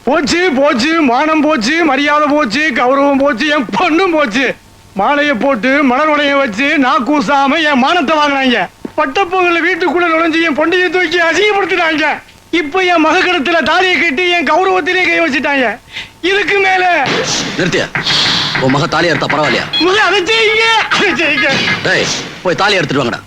போச்சு போச்சு, மானம் போச்சு, மரியாதை போச்சு, கௌரவம் போச்சு, என் பொண்ணும் போச்சு. மாலையை போட்டு மலர் உடைய வச்சு நான் கூசாம என் மானத்தை வாங்கினாங்க. பட்டப்பொங்கல வீட்டுக்குள்ள நுழைஞ்சு என் பொண்டையை தூக்கி அசிங்கப்படுத்தினாங்க. இப்ப என் மகக்கடத்துல தாலியை கட்டி என் கௌரவத்திலே கை வச்சுட்டாங்க. இதுக்கு மேல நிறுத்திய உன் மக தாலி எடுத்தா பரவாயில்லையா? அதை செய்யுங்க, அதை செய்யுங்க. போய் தாலி எடுத்துட்டு வாங்கடா.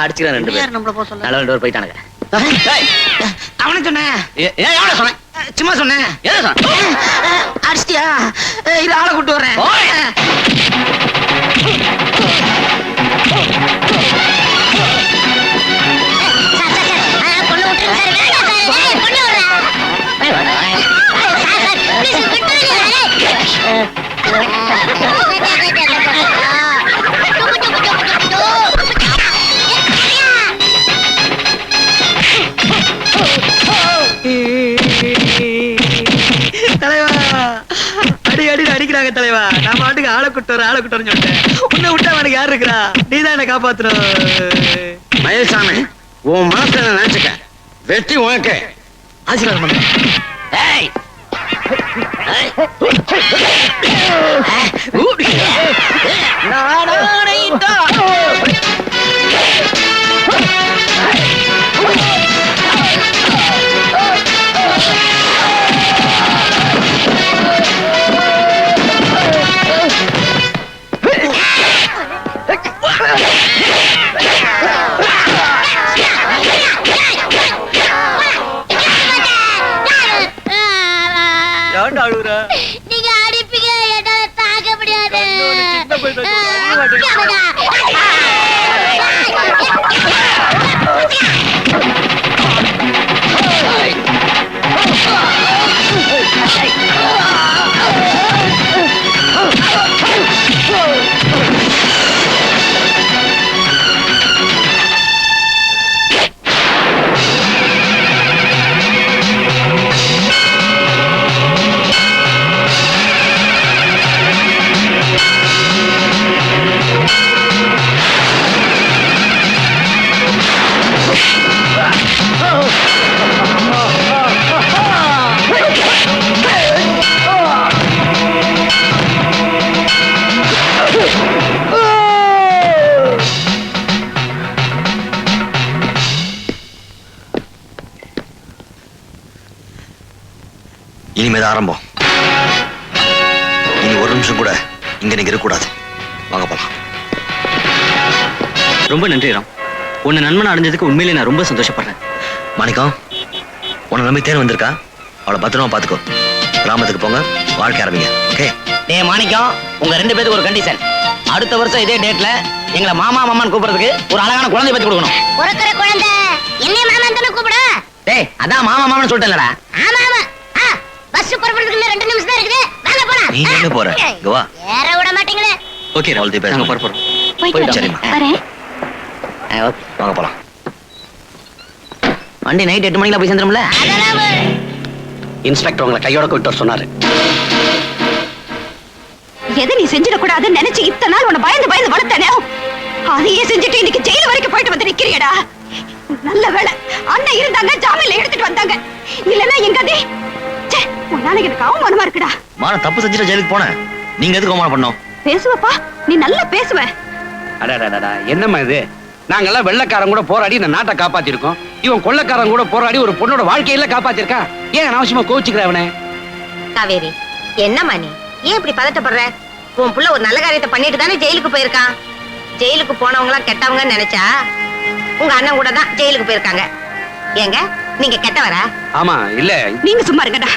அடிச்சுக்கிறேன் ரெண்டு பேர். நல்ல ரெண்டு பேர் போயிட்டானுங்க. அவனை சொன்னேன், சொன்னேன், சும்மா சொன்னேன். அடிச்சிட்டியா? இது ஆளை கூட்டு வர்றேன். அடிக்கிறாங்க தலைவா. நான் பாட்டுக்கு ஆளை குட்டுறேன்னு சொல்லிட்டேன். உன்னை விட்டா எனக்கு யாரு இருக்கிறா? நீதான் என்ன காப்பாத்துறோம். மயில்சாமி, உன் மனசை நினைச்சுக்க. வெற்றி உனக்கு. ஆசீர்வாதம் பண்ண. நீங்க அடிப்பீங்க, என்னால தாங்க முடியாது. இனிமேதான் ஆரம்பம். இனி ஒரு நிமிஷம் கூட இங்க நீங்க இருக்கக்கூடாது. வாங்க போலாம். ரொம்ப நன்றி ராம். உன்னை நண்பன் அடைஞ்சதுக்கு உண்மையிலே நான் ரொம்ப சந்தோஷப்படுறேன். மாணிக்கம், உன்னை நம்பி தேன் வந்திருக்கா. அவளை பத்திரமா பாத்துக்கோ. கிராமத்துக்கு போங்க, வாழ்க்கை ஆரம்பிங்க. ஓகே? மாணிக்கம், உங்க ரெண்டு பேருக்கு ஒரு கண்டிஷன். அடுத்த வருஷம் இதே டேட்ல எங்களை மாமா மாமான்னு கூப்பிடுறதுக்கு ஒரு அழகான குழந்தை பத்தி கொடுக்கணும். பிறக்கிற குழந்தை என்ன மாமான்னு தானே கூப்பிடு. அதான் மாமா மாமான்னு சொல்லிட்டேன்லடா. ஆமா ஆமா. பஸ் புறப்படுறதுக்கு இன்னும் 2 நிமிஷம் தான் இருக்குது. வாங்க போலாம். நீ எங்க போற? இங்க வா. ஏற விட மாட்டீங்களே. Okay, all the best. நாங்க போறோம். போயிட்டு சரிம்மா. வரேன். ஓகே, வாங்க போலாம். வண்டி நைட் 8 மணிக்கு போய் சேர்ந்துரும்ல. அதெல்லாம் இன்ஸ்பெக்டர் உங்களை கையோட கூப்பிட்டு சொன்னாரு. எதை நீ செஞ்சிடக்கூடாதுன்னு நினைச்சு இத்தனை நாள் உன்னை பயந்து பயந்து வளர்த்தனே அதையே செஞ்சுட்டு இன்னைக்கு ஜெயில வரைக்கும் போயிட்டு வந்து நிக்கிறியடா. நல்ல வேளை அண்ணன் இருந்தாங்க, ஜாமீன்ல எடுத்துட்டு வந்தாங்க. இல்லன்னா எங்க அதே உன்னால எனக்கு அவமானமா இருக்குடா. மான தப்பு செஞ்சுட்டு ஜெயிலுக்கு போனேன், நீங்க எதுக்கு அவமானம் பண்ணோம்? பேசுவப்பா, நீ நல்லா பேசுவ. அடடடடா, என்னம்மா இது? நாங்கெல்லாம் வெள்ளைக்காரன் கூட போராடி இந்த நாட்டை காப்பாத்திருக்கோம். இவன் கொள்ளைக்காரன் கூட போராடி ஒரு பொண்ணோட வாழ்க்கையில காப்பாத்திருக்கான். ஏன் அனாவசியமா கோவிச்சுக்கிற அவனை? காவேரி, என்னம்மா நீ ஏன் இப்படி பதட்டப்படுற? உன் புள்ள ஒரு நல்ல காரியத்தை பண்ணிட்டு தானே ஜெயிலுக்கு போயிருக்கான். ஜெயிலுக்கு போனவங்க எல்லாம் கெட்டவங்கன்னு நினைச்சா உங்க அண்ணன் கூட தான் ஜெயிலுக்கு போயிருக்காங்க. ஏங்க நீங்க கெட்டவரா? ஆமா, இல்ல நீங்க சும்மா இருங்கடா.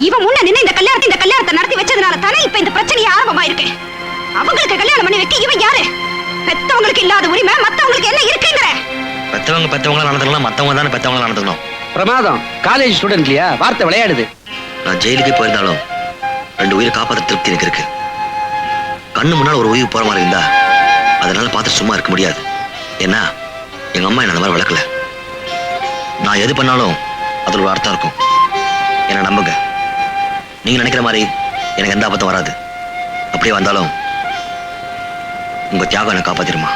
இவன் முன்ன நின்னு இந்த கல்யாணத்தை நடத்தி வச்சதுனால தானே இப்ப இந்த பிரச்சனை ஆரம்பமாயிருக்கு. அவங்களுக்கு கல்யாணம் பண்ணி வைக்க இவன் யாரு? பெத்தவங்களுக்கு இல்லாத உரிமை மத்தவங்களுக்கு என்ன இருக்குங்கிற? பெத்தவங்கள நடத்தலாம், மத்தவங்க தானே பெத்தவங்கள நடத்தணும். பிரமாதம். காலேஜ் ஸ்டூடெண்ட் இல்லையா? வார்த்தை விளையாடுது. நான் ஜெயிலுக்கே போயிருந்தாலும் 2 உயிரை காப்பாற்ற திருப்தி எனக்கு இருக்கு. கண்ணு முன்னால ஒரு உயிர் போற மாதிரி இருந்தா அதனால பார்த்து சும்மா இருக்க முடியாது. ஏன்னா எங்க அம்மா என்ன அந்த மாதிரி வளர்க்கல. நான் எது பண்ணாலும் அதுல ஒரு அர்த்தம் இருக்கும். என்ன நம்புங்க, நீங்க நினைக்கிற மாதிரி எனக்கு எந்த ஆபத்தும் வராது. அப்படியே வந்தாலும் உங்க தியாகம் என்ன காப்பாத்திருமா.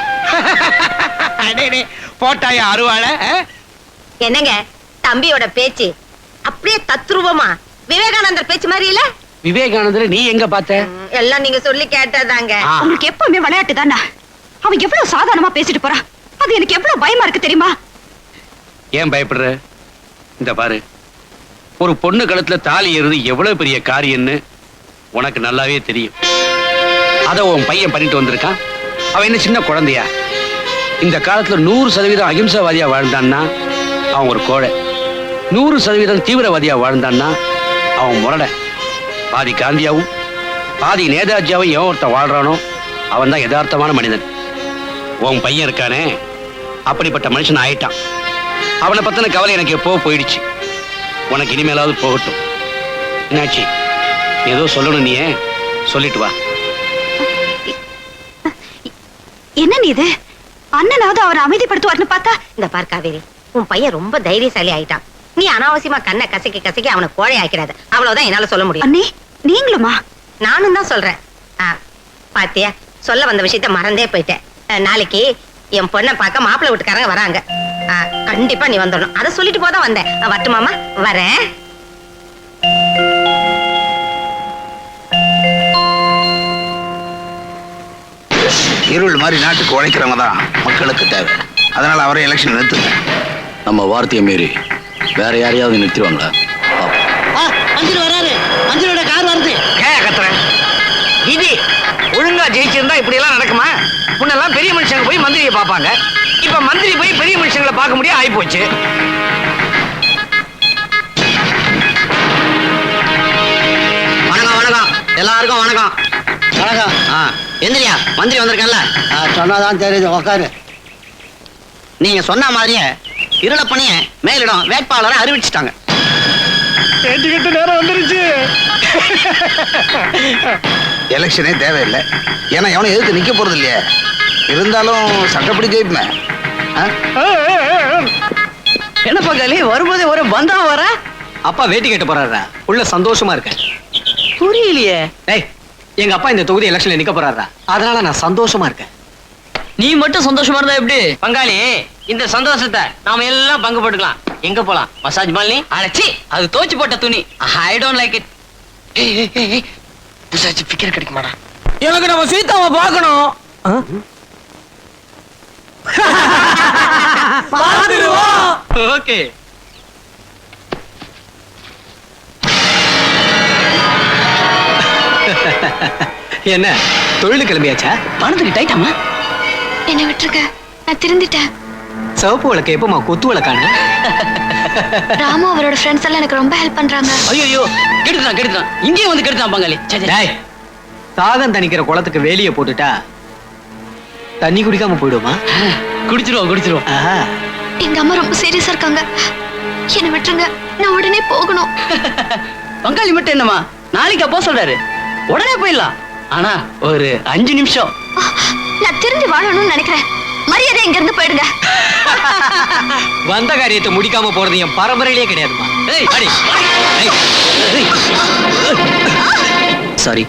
போட்டாயா அருவாள? என்னங்க தம்பியோட பேச்சு அப்படியே தத்ரூபமா விவேகானந்தர் பேச்சு மாதிரி இல்ல? விவேகானந்தர் நீ எங்க பார்த்த? எல்லாம் நீங்க சொல்லி கேட்டதாங்க. உங்களுக்கு எப்பவுமே விளையாட்டு தானா? அவன் எவ்வளவு சாதாரணமா பேசிட்டு போறான். அது எனக்கு எவ்வளவு பயமா இருக்கு தெரியுமா? ஏன் பயப்படுற? இந்த பாரு, ஒரு பொண்ணு கழுத்துல தாலி ஏறுது எவ்வளவு பெரிய காரியம்னு உனக்கு நல்லாவே தெரியும். அத உன் பையன் பண்ணிட்டு வந்திருக்கான். அவன் என்ன சின்ன குழந்தையா? இந்த காலத்துல 100% அகிம்சாவாதியா வாழ்ந்தான்னா அவன் ஒரு கோழை. 100% தீவிரவாதியா வாழ்ந்தான்னா அவன் முரட. பாதி காந்தியாவும் பாதி நேதாஜியாவும் எவன் ஒருத்தன் வாழ்றானோ அவன் தான் யதார்த்தமான மனிதன். உன் பையன் இருக்கானே, அப்படிப்பட்ட மனுஷன் ஆயிட்டான். அவனை பத்தின கவலை எனக்கு எப்போ போயிடுச்சு. உனக்கு இனிமேலாவது போகட்டும். என்னாச்சு? ஏதோ சொல்லணும், நீ சொல்லிட்டு வா. என்ன நீ இது? அண்ணனாவது அவரை அமைதிப்படுத்துவார்னு பார்த்தா. இந்த பார் காவேரி, உன் பையன் ரொம்ப தைரியசாலி ஆயிட்டான். நீ அனாவசியமா கண்ணை கசக்கி அவனை கோழை ஆக்கிறாத. அவ்வளவுதான் என்னால சொல்ல முடியும். அண்ணே நீங்களுமா? நானும் தான் சொல்றேன். பாத்தியா, சொல்ல வந்த விஷயத்த மறந்தே போயிட்டேன். நாளைக்கு என் பொண்ணை பார்க்க மாப்பிள்ளை வீட்டுக்காரங்க வராங்க. கண்டிப்பா நீ வந்துடணும். அதை சொல்லிட்டு போதான் வந்தேன். வரட்டுமாமா? வரேன். இருள் மாதிரி நாட்டுக்கு உழைக்கிறவங்க தான் மக்களுக்கு தேவை. அதனால அவரை எலெக்ஷன் நிறுத்துங்க. நம்ம வார்த்தையை மீறி வேற யாரையாவது நிறுத்திடுவாங்களா? மந்திரி வராரு, மந்திரியோட கார் வருது. கத்துறேன். இது ஒழுங்கா ஜெயிச்சிருந்தா இப்படி எல்லாம் நடக்குமா? முன்னெல்லாம் பெரிய மனுஷங்க போய் மந்திரியை பார்ப்பாங்க. இப்ப மந்திரி போய் பெரிய மனுஷங்களை பார்க்க முடியாது ஆகி போச்சு. வணக்கம் வணக்கம் எல்லாருக்கும் வணக்கம். வணக்கம். எந்திரியா, மந்திரி வந்திருக்கேன்ல. சொன்னாதான் தெரியுது, உக்காரு. நீங்க சொன்ன மாதிரியே இருளப்பணிய மேலிடம் வேட்பாளரை அறிவிச்சுட்டாங்க. கேட்டுக்கிட்டு நேரம் வந்துருச்சு. எலெக்ஷனே தேவையில்லை. ஏன்னா எவனை எதிர்த்து நிக்க போறது இல்லையே. இருந்தாலும் சட்டப்படி ஜெயிப்பேன். என்ன பங்காளி, வரும்போதே ஒரு பந்தம் வர? அப்பா வேட்டி கேட்டு போறாரா? உள்ள சந்தோஷமா இருக்க. புரியலையே. ஏய், எங்க அப்பா இந்த தொகுதி எலெக்ஷன்ல நிக்க போறாரா, அதனால நான் சந்தோஷமா இருக்கேன். நீ மட்டும் சந்தோஷமா இருந்தா எப்படி பங்காளி? இந்த சந்தோஷத்தை நாம எல்லாம் பங்கு போட்டுக்கலாம். எங்க போலாம்? மசாஜ் மாலினி? அழைச்சி, அது தோச்சு போட்ட துணி. I don't like it. புசாச்சு பிக்கர் கிடைக்குமாடா? எனக்கு நம்ம சீதாவை பார்க்கணும். ஓகே. என்ன தொழில் கிளம்பியாச்சா? பணத்துக்கு டைட்டாமா? என்ன விட்டுருக்க, நான் திருந்திட்டேன். சிவப்பு விளக்கு எப்பமா கொத்து விளக்கான? ராமு அவரோட ஃப்ரெண்ட்ஸ் எல்லாம் எனக்கு ரொம்ப ஹெல்ப் பண்றாங்க. ஐயோ கெடுத்தான் இங்கே வந்து கெடுத்தான் பங்காளி. தாகம் தணிக்கிற குளத்துக்கு வேலிய போட்டுட்டா தண்ணி குடிக்காம போயிடுமா? குடிச்சிருவோம். எங்க அம்மா ரொம்ப சீரியஸா இருக்காங்க. என்ன விட்டுருங்க, நான் உடனே போகணும். பங்காளி மட்டும் என்னமா, நாளைக்கு அப்போ சொல்றாரு, உடனே போயிடலாம். ஆனா ஒரு 5 நிமிஷம். நான் திரும்பி வாழணும்னு நினைக்கிறேன். மரியாதை இங்க இருந்து போயிடுங்க. வந்த காரியத்தை முடிக்காம போறது என் பரம்பரையிலே கிடையாதுமா. சாரி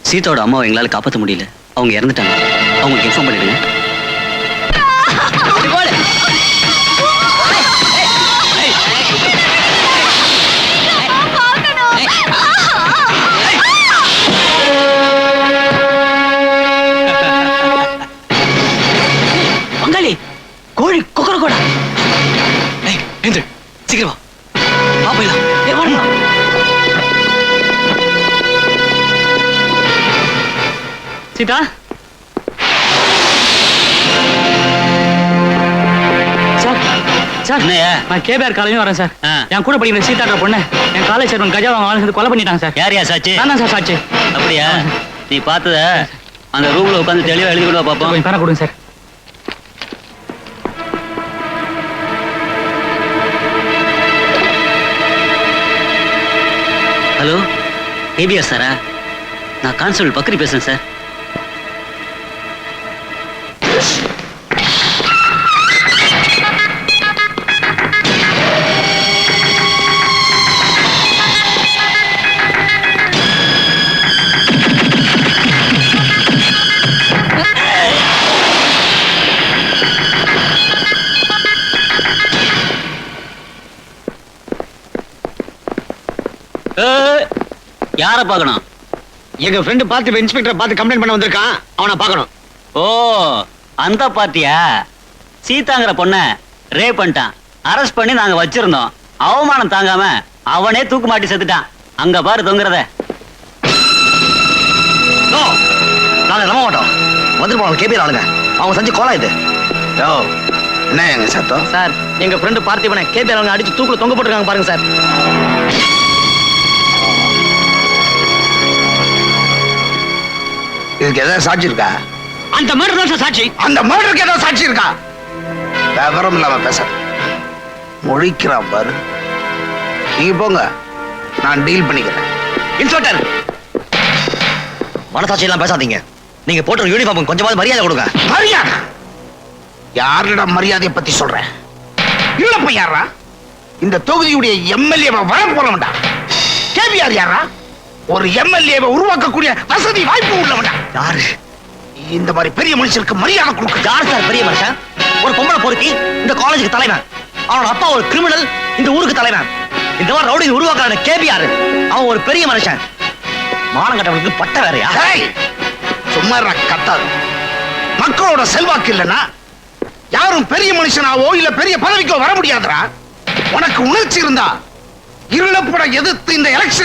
சீதாவோட அம்மாவை எங்களால காப்பாற்ற முடியல, அவங்க இறந்துட்டாங்க. அவங்களுக்கு இன்ஃபார்ம் பண்ணிடுங்க. பங்காளி, கோழி கொக்கர கோடா. சீக்கிரம் வா போயிடலாம். சீதா, சார் சார், நான் கேபிஆர் காலையும் வரேன் சார். என் கூட படிக்கிற சீதான்ற பொண்ணு என் காலேஜ் சேர்மன் கஜா அவங்க ஆளுங்க கொலை பண்ணிட்டாங்க சார். யாரையா சாட்சி? நான் தான் சார் சாட்சி. அப்படியா? நீ பார்த்தத அந்த ரூம்ல உட்காந்து தெளிவா எழுதி கொடுவா பாப்போம். கொஞ்சம் பேர கொடுங்க சார். ஹலோ, கேபிஆர் சாரா? நான் கான்ஸ்டபிள் பக்ரி பேசுறேன் சார். யார பார்க்கணும்? எங்க ஃப்ரெண்ட் பார்த்து இன்ஸ்பெக்டர் பார்த்து கம்ப்ளைண்ட் பண்ண வந்திருக்கான், அவனை பார்க்கணும். ஓ, அந்த பார்ட்டியா? சீதாங்கிற பொண்ண ரேப் பண்ணிட்டான். அரெஸ்ட் பண்ணி நாங்க வச்சிருந்தோம். அவமானம் தாங்காம அவனே தூக்கு மாட்டி செத்துட்டான். அங்க பாரு தொங்குறத. நாங்க நம்ப மாட்டோம். வந்துட்டு போனோம் கேபிஆர் ஆளுங்க. அவங்க செஞ்சு கோலா இது. யோ, என்ன எங்க சத்தம்? சார், எங்க ஃப்ரெண்டு பார்த்திபனை கேபிஆர் அவங்க அடிச்சு தூக்குல தொங்க போட்டுருக்காங்க பாருங்க சார். இதுக்கு ஏதாவது சாட்சி இருக்கா? அந்த மர்டர் தான் சார் சாட்சி. அந்த மர்டருக்கு ஏதாவது சாட்சி இருக்கா? விவரம் இல்லாம பேச முழிக்கிறான் பாரு. நீங்க போங்க, நான் டீல் பண்ணிக்கிறேன். இன்ஸ்பெக்டர், மனசாட்சி எல்லாம் பேசாதீங்க. நீங்க போட்ட யூனிஃபார்ம் கொஞ்சமாவது மரியாதை கொடுங்க. மரியாதை? யாரிடம் மரியாதையை பத்தி சொல்றேன்? இல்லப்ப யாரா? இந்த தொகுதியுடைய எம்எல்ஏ வர போறவன்டா. கேபிஆர் யாரா? ஒரு எம்எல்ஏவை உருவாக்கக்கூடிய வசதி வாய்ப்பு உள்ளவன்டா. யாரு? இந்த மாதிரி பெரிய மனுஷனுக்கு மரியாதை கொடுக்க. யார் சார் பெரிய மனுஷன்? ஒரு பொம்பளை பொறுக்கி இந்த காலேஜுக்கு தலைவன். அவனோட அப்பா ஒரு கிரிமினல், இந்த ஊருக்கு தலைவன். இந்த மாதிரி ரவுடி உருவாக்குற கேபிஆர், அவன் ஒரு பெரிய மனுஷன். மானம் கட்டவனுக்கு பட்ட வேறையா? சும்மா கத்தாது. மக்களோட செல்வாக்கு இல்லைன்னா யாரும் பெரிய மனுஷனாவோ இல்ல பெரிய பதவிக்கோ வர முடியாதுடா. உனக்கு உணர்ச்சி இருந்தா இருளப்பட எதிர்த்து இந்த எலெக்ஷன்